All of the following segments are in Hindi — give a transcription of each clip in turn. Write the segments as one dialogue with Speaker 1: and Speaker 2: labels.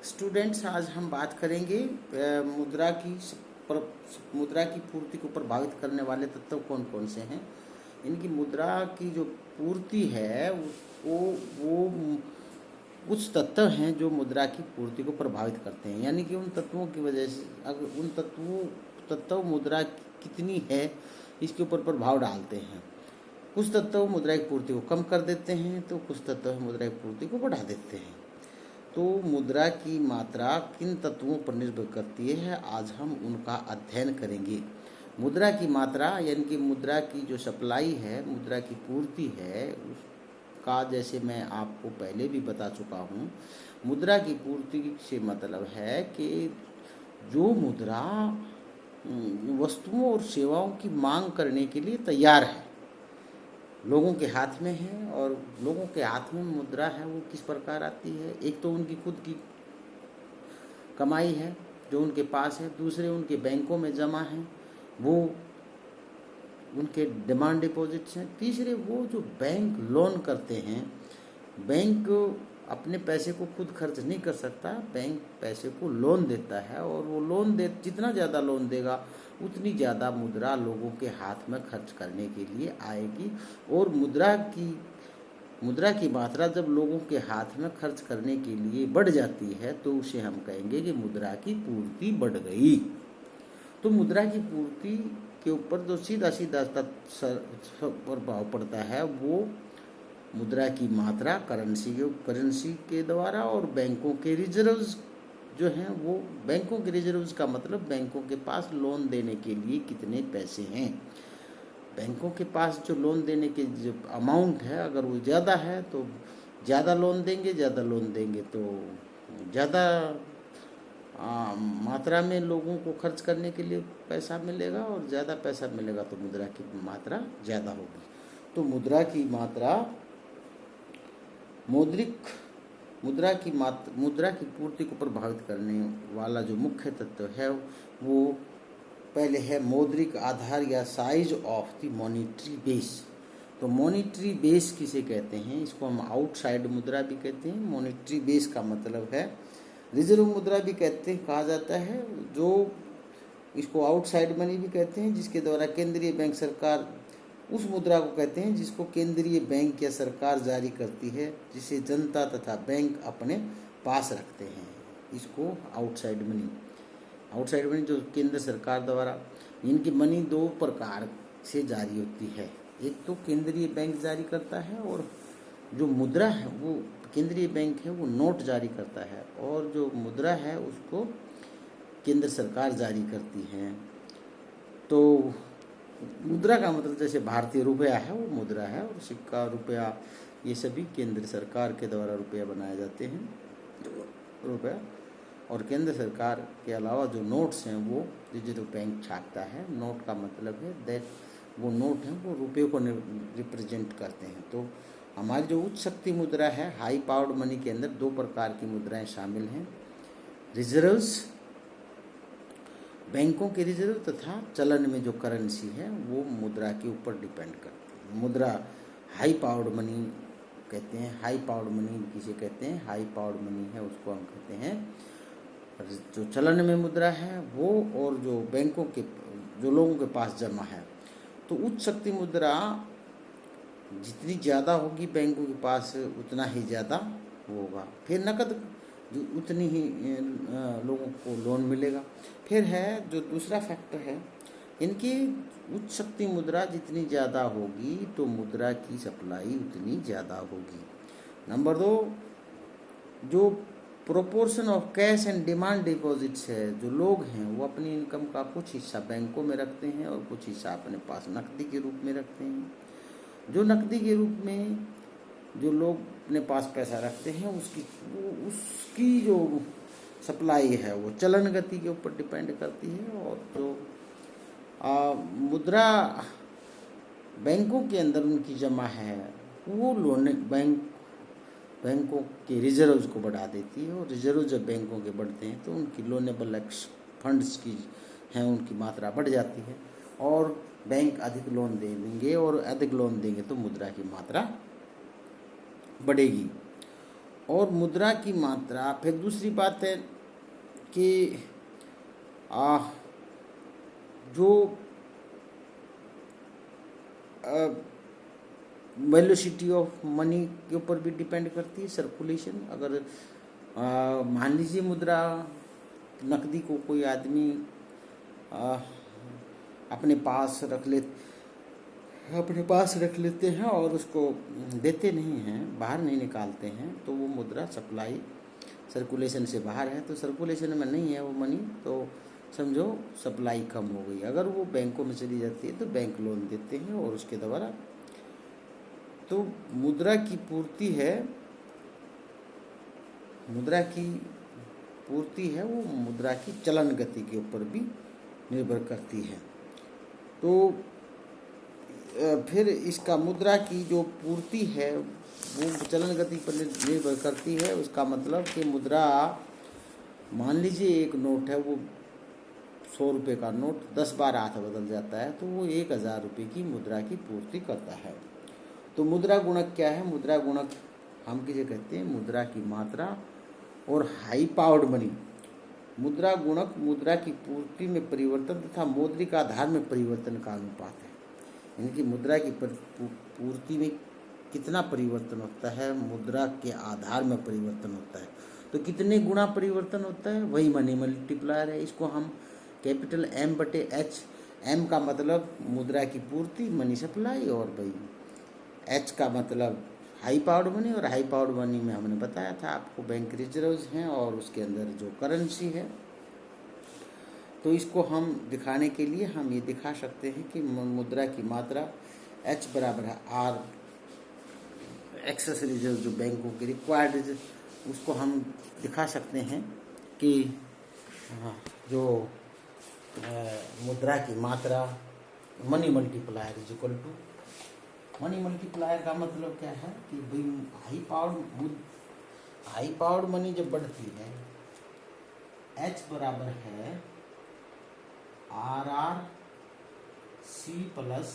Speaker 1: स्टूडेंट्स, आज हम बात करेंगे मुद्रा की पूर्ति को प्रभावित करने वाले तत्व कौन कौन से हैं। इनकी मुद्रा की जो पूर्ति है वो कुछ तत्व हैं जो मुद्रा की पूर्ति को प्रभावित करते हैं, यानी कि उन तत्वों की वजह से अगर उन तत्व मुद्रा कितनी है इसके ऊपर प्रभाव डालते हैं। कुछ तत्व मुद्रा की पूर्ति को कम कर देते हैं तो कुछ तत्व मुद्रा की पूर्ति को बढ़ा देते हैं। तो मुद्रा की मात्रा किन तत्वों पर निर्भर करती है, आज हम उनका अध्ययन करेंगे। मुद्रा की मात्रा यानी कि मुद्रा की जो सप्लाई है, मुद्रा की पूर्ति है, उसका जैसे मैं आपको पहले भी बता चुका हूँ, मुद्रा की पूर्ति से मतलब है कि जो मुद्रा वस्तुओं और सेवाओं की मांग करने के लिए तैयार है, लोगों के हाथ में है। और लोगों के हाथ में मुद्रा है वो किस प्रकार आती है, एक तो उनकी खुद की कमाई है जो उनके पास है, दूसरे उनके बैंकों में जमा है, वो उनके डिमांड डिपॉजिट्स हैं, तीसरे वो जो बैंक लोन करते हैं। बैंक अपने पैसे को खुद खर्च नहीं कर सकता, बैंक पैसे को लोन देता है और वो जितना ज़्यादा लोन देगा उतनी ज़्यादा मुद्रा लोगों के हाथ में खर्च करने के लिए आएगी। और मुद्रा की मात्रा जब लोगों के हाथ में खर्च करने के लिए बढ़ जाती है तो उसे हम कहेंगे कि मुद्रा की पूर्ति बढ़ गई। तो मुद्रा की पूर्ति के ऊपर जो सीधा प्रभाव पड़ता है वो मुद्रा की मात्रा करेंसी के द्वारा और बैंकों के रिजर्व्स जो हैं, वो बैंकों के रिजर्व्स का मतलब बैंकों के पास लोन देने के लिए कितने पैसे हैं। बैंकों के पास जो लोन देने के जो अमाउंट है, अगर वो ज़्यादा है तो ज़्यादा लोन देंगे तो ज़्यादा मात्रा में लोगों को खर्च करने के लिए पैसा मिलेगा, और ज़्यादा पैसा मिलेगा तो मुद्रा की मात्रा ज़्यादा होगी। तो मुद्रा की पूर्ति को प्रभावित करने वाला जो मुख्य तत्व है वो पहले है मौद्रिक आधार या size of the monetary base. तो मॉनेटरी बेस किसे कहते हैं, इसको हम आउटसाइड मुद्रा भी कहते हैं। मॉनेटरी बेस का मतलब है रिजर्व मुद्रा भी कहा जाता है, जो इसको आउटसाइड मनी भी कहते हैं, जिसके द्वारा केंद्रीय बैंक सरकार उस मुद्रा को कहते हैं जिसको केंद्रीय बैंक या सरकार जारी करती है, जिसे जनता तथा बैंक अपने पास रखते हैं। इसको आउटसाइड मनी जो केंद्र सरकार द्वारा, इनकी मनी दो प्रकार से जारी होती है। एक तो केंद्रीय बैंक जारी करता है, और जो मुद्रा है वो केंद्रीय बैंक है वो नोट जारी करता है, और जो मुद्रा है उसको केंद्र सरकार जारी करती है। तो मुद्रा का मतलब जैसे भारतीय रुपया है वो मुद्रा है, और सिक्का, रुपया, ये सभी केंद्र सरकार के द्वारा रुपया बनाए जाते हैं, रुपया। और केंद्र सरकार के अलावा जो नोट्स हैं वो रिजर्व बैंक छापता है। नोट का मतलब है दैट वो नोट हैं वो रुपये को रिप्रेजेंट करते हैं। तो हमारी जो उच्च शक्ति मुद्रा है, हाई पावर्ड मनी के अंदर दो प्रकार की मुद्राएं शामिल हैं, रिजर्व्स, बैंकों के रिजर्व, तथा चलन में जो करेंसी है वो मुद्रा के ऊपर डिपेंड करती है। मुद्रा हाई पावर्ड मनी कहते हैं। हाई पावर्ड मनी किसे कहते हैं, हाई पावर्ड मनी है उसको हम कहते हैं जो चलन में मुद्रा है वो, और जो बैंकों के जो लोगों के पास जमा है। तो उच्च शक्ति मुद्रा जितनी ज़्यादा होगी बैंकों के पास उतना ही ज़्यादा होगा। फिर नकद उतनी ही लोगों को लोन मिलेगा। फिर है जो दूसरा फैक्टर है, इनकी उच्च शक्ति मुद्रा जितनी ज़्यादा होगी तो मुद्रा की सप्लाई उतनी ज़्यादा होगी। नंबर 2, जो proportion of cash and demand deposits है, जो लोग हैं वो अपनी इनकम का कुछ हिस्सा बैंकों में रखते हैं और कुछ हिस्सा अपने पास नकदी के रूप में रखते हैं। जो नकदी के रूप में जो लोग अपने पास पैसा रखते हैं उसकी जो सप्लाई है वो चलन गति के ऊपर डिपेंड करती है। और जो मुद्रा बैंकों के अंदर उनकी जमा है वो लोन बैंकों के रिजर्व्स को बढ़ा देती है, और रिजर्व जब बैंकों के बढ़ते हैं तो उनकी लोनेबल फंड्स की हैं उनकी मात्रा बढ़ जाती है, और बैंक अधिक लोन देंगे, और अधिक लोन देंगे तो मुद्रा की मात्रा बढ़ेगी। और मुद्रा की मात्रा। फिर दूसरी बात है कि जो वेलोसिटी ऑफ मनी के ऊपर भी डिपेंड करती है, सर्कुलेशन। अगर मान लीजिए मुद्रा नकदी को कोई आदमी अपने पास रख लेते हैं और उसको देते नहीं हैं, बाहर नहीं निकालते हैं, तो वो मुद्रा सप्लाई सर्कुलेशन से बाहर है, तो सर्कुलेशन में नहीं है वो मनी, तो समझो सप्लाई कम हो गई। अगर वो बैंकों में चली जाती है तो बैंक लोन देते हैं और उसके द्वारा तो मुद्रा की पूर्ति है वो मुद्रा की चलन गति के ऊपर भी निर्भर करती है। तो फिर इसका मुद्रा की जो पूर्ति है वो चलन गति पर निर्भर करती है। उसका मतलब कि मुद्रा, मान लीजिए एक नोट है, वो 100 रुपये का नोट 10 बार हाथ बदल जाता है, तो वो 1000 रुपये की मुद्रा की पूर्ति करता है। तो मुद्रा गुणक क्या है? मुद्रा गुणक हम किसे कहते हैं? मुद्रा की मात्रा और हाई पावर्ड मनी। मुद्रा गुणक मुद्रा की पूर्ति में परिवर्तन तथा मौद्रिक आधार में परिवर्तन का अनुपात है। यानी कि मुद्रा की पूर्ति में कितना परिवर्तन होता है, मुद्रा के आधार में परिवर्तन होता है। तो कितने गुना परिवर्तन होता है, वही मनी मल्टीप्लायर है। इसको हम कैपिटल M/H, M का मतलब मुद्रा की पूर्ति, मनी सप्लाई, और भाई H का मतलब हाई पावर्ड मनी। और हाई पावर्ड मनी में हमने बताया था आपको बैंक रिजर्व्स हैं और उसके अंदर जो करेंसी है। तो इसको हम दिखाने के लिए हम ये दिखा सकते हैं कि मुद्रा की मात्रा H बराबर है R, एक्सेस रिजर्व जो बैंकों की रिक्वायर्ड, उसको हम दिखा सकते हैं कि जो मुद्रा की मात्रा money multiplier is equal to, money multiplier का मतलब क्या है कि भाई हाई पावर्ड मनी जब बढ़ती है, H बराबर है RRC plus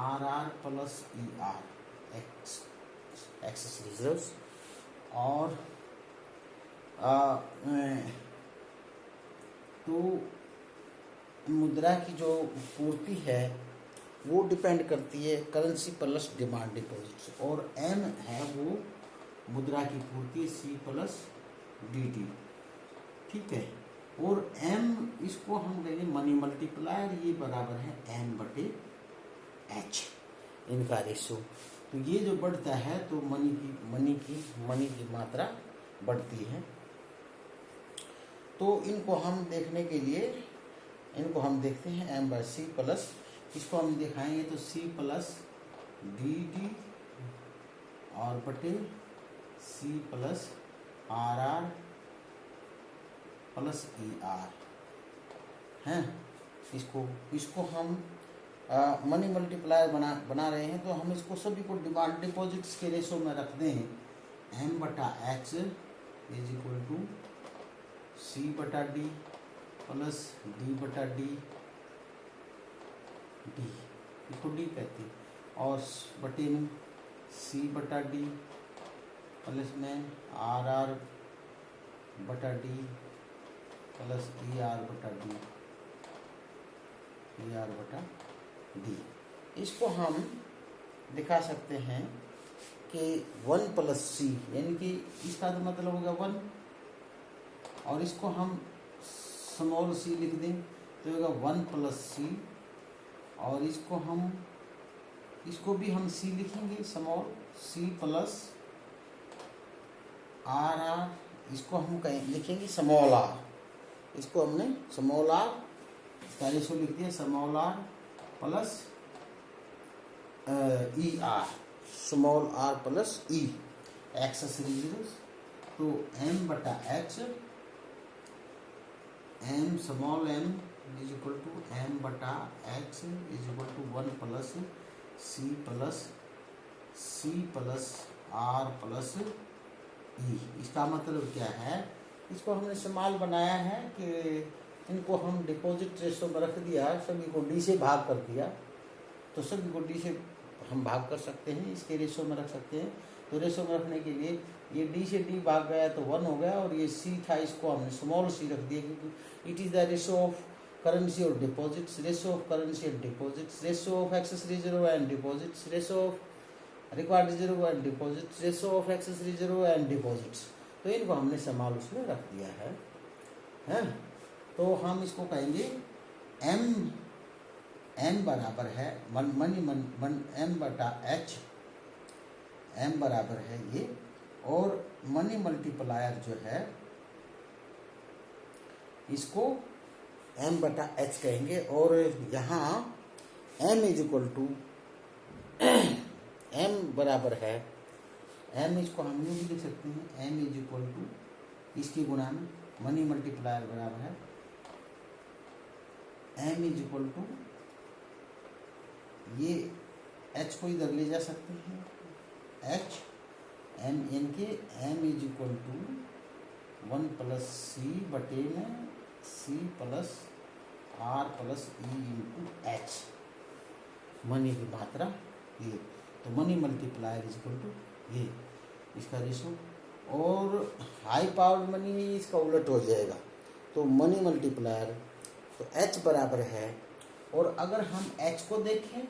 Speaker 1: RR plus ER, excess reserves. और तो मुद्रा की जो पूर्ति है वो डिपेंड करती है करेंसी प्लस डिमांड डिपॉजिट्स, और M है वो मुद्रा की पूर्ति C प्लस DT, ठीक है। और M इसको हम कहेंगे मनी मल्टीप्लायर, ये बराबर है M/H, इनका रेशो। तो ये जो बढ़ता है तो मनी की मात्रा बढ़ती है। तो इनको हम देखने के लिए इनको हम देखते हैं M/C प्लस, इसको हम दिखाएंगे तो C प्लस DD और बटे C plus RR plus ER हैं। इसको हम मनी मल्टीप्लायर बना रहे हैं, तो हम इसको सभी को डिमांड डिपॉजिट्स के रेशो में रख दें। M/H is equal to C/D plus D/D, इसको D कहते हैं, और बटे में C/D प्लस में RR/D प्लस ER/D। इसको हम दिखा सकते हैं कि 1 प्लस C, यानी कि इसका तो मतलब होगा 1, और इसको हम स्मॉल c लिख दें तो होगा 1 प्लस C, और इसको भी हम C लिखेंगे, स्मॉल C प्लस RR, इसको हम लिखेंगे स्मॉल r, इसको हमने स्मॉल r पहले से लिख दिया, small r plus ER, small r plus E, excess reserves. तो M/H, M small m is equal to M/H is equal to 1 plus C plus R plus E। इसका मतलब क्या है? इसको हमने इस्तेमाल बनाया है कि इनको हम डिपॉजिट रेशो में रख दिया, सभी को D से भाग कर दिया, तो सभी को D से हम भाग कर सकते हैं, इसके रेशो में रख सकते हैं। तो रेशो में रखने के लिए ये डी से डी भाग गया तो 1 हो गया, और ये सी था इसको हमने स्मॉल सी रख दिया, क्योंकि it is the ratio of currency और deposits, ratio of currency and deposits, ratio of excess reserve and deposits, ratio of required reserve and deposits, ratio of excess reserve and deposits. तो इनको हमने समाल उसमें रख दिया है। तो हम इसको कहेंगे एम बराबर है एम बटा एच, एम बराबर है ये, और मनी मल्टीप्लायर जो है इसको एम बटा एच कहेंगे। और यहाँ M is equal to M बराबर है, एम इसको हम यूँ भी लिख सकते हैं, एम इज इक्वल टू इसकी गुणा में मनी मल्टीप्लायर बराबर है एम इज इक्वल टू, ये एच को इधर ले जा सकते हैं, एच एम एन के M is equal to 1 plus C बटे में C plus R plus E into H, money की मात्रा ये, तो money multiplier is equal to ये इसका रेशो। और हाई पावर्ड मनी है, इसका उलट हो जाएगा, तो मनी मल्टीप्लायर तो एच बराबर है। और अगर हम एच को देखें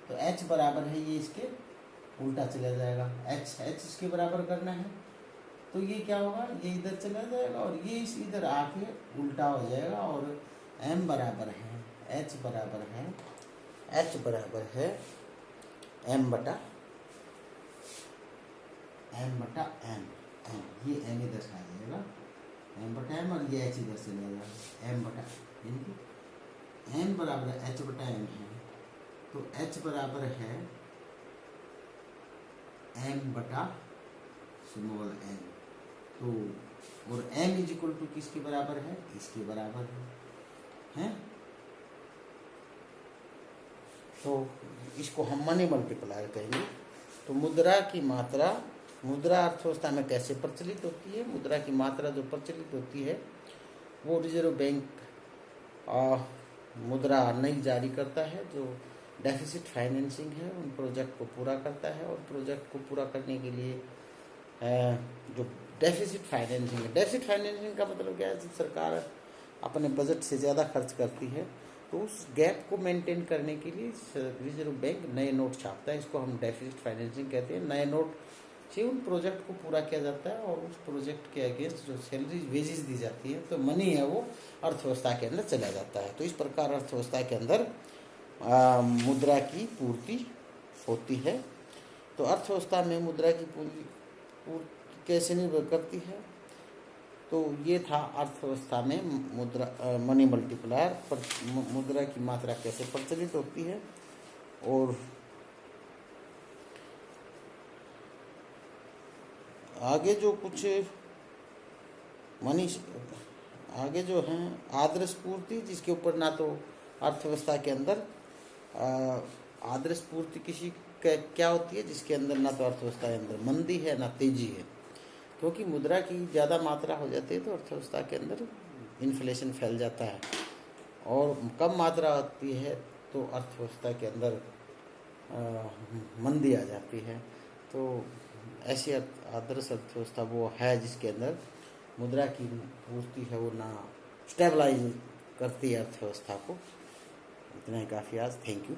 Speaker 1: तो एच बराबर है, ये इसके उल्टा चला जाएगा, एच इसके बराबर करना है तो ये क्या होगा, ये इधर चला जाएगा और ये इस इधर आके उल्टा हो जाएगा। और एम बराबर है एच बराबर है एम बटा एम, ये एम इधर से आ जाएगा एम बटा एम, और ये एच इधर से जाएगा एम बटा, यानी एम बराबर एच बटा एम है, तो एच बराबर है एम बटा स्मॉल एम। तो और एम इज इक्वल टू किसके बराबर है, इसके बराबर है। तो इसको हम मनी मल्टीप्लायर कहेंगे। तो मुद्रा की मात्रा, मुद्रा अर्थव्यवस्था में कैसे प्रचलित होती है, मुद्रा की मात्रा जो प्रचलित होती है वो रिजर्व बैंक मुद्रा नई जारी करता है, जो डेफिसिट फाइनेंसिंग है उन प्रोजेक्ट को पूरा करता है। और प्रोजेक्ट को पूरा करने के लिए जो डेफिसिट फाइनेंसिंग का मतलब क्या है, जब सरकार अपने बजट से ज़्यादा खर्च करती है तो उस गैप को मेंटेन करने के लिए रिजर्व बैंक नए नोट छापता है, इसको हम डेफिसिट फाइनेंसिंग कहते हैं। नए नोट से उन प्रोजेक्ट को पूरा किया जाता है और उस प्रोजेक्ट के अगेंस्ट जो सैलरी वेजेस दी जाती है, तो मनी है वो अर्थव्यवस्था के अंदर चला जाता है। तो इस प्रकार अर्थव्यवस्था के अंदर मुद्रा की पूर्ति होती है। तो अर्थव्यवस्था में मुद्रा की पूर्ति कैसे निर्भर करती है, तो ये था अर्थव्यवस्था में मुद्रा मनी मल्टीप्लायर पर मुद्रा की मात्रा कैसे प्रचलित होती है। और आगे जो कुछ आगे जो हैं आदर्श पूर्ति, जिसके ऊपर ना तो अर्थव्यवस्था के अंदर आदर्श पूर्ति किसी क्या होती है, जिसके अंदर ना तो अर्थव्यवस्था के अंदर मंदी है ना तेजी है, क्योंकि मुद्रा की ज़्यादा मात्रा हो जाती है तो अर्थव्यवस्था के अंदर इन्फ्लेशन फैल जाता है, और कम मात्रा होती है तो अर्थव्यवस्था के अंदर मंदी आ जाती है। तो ऐसी आदर्श अर्थव्यवस्था वो है जिसके अंदर मुद्रा की पूर्ति है वो ना स्टेबलाइज करती है अर्थव्यवस्था को। इतना ही काफ़ी आज, थैंक यू।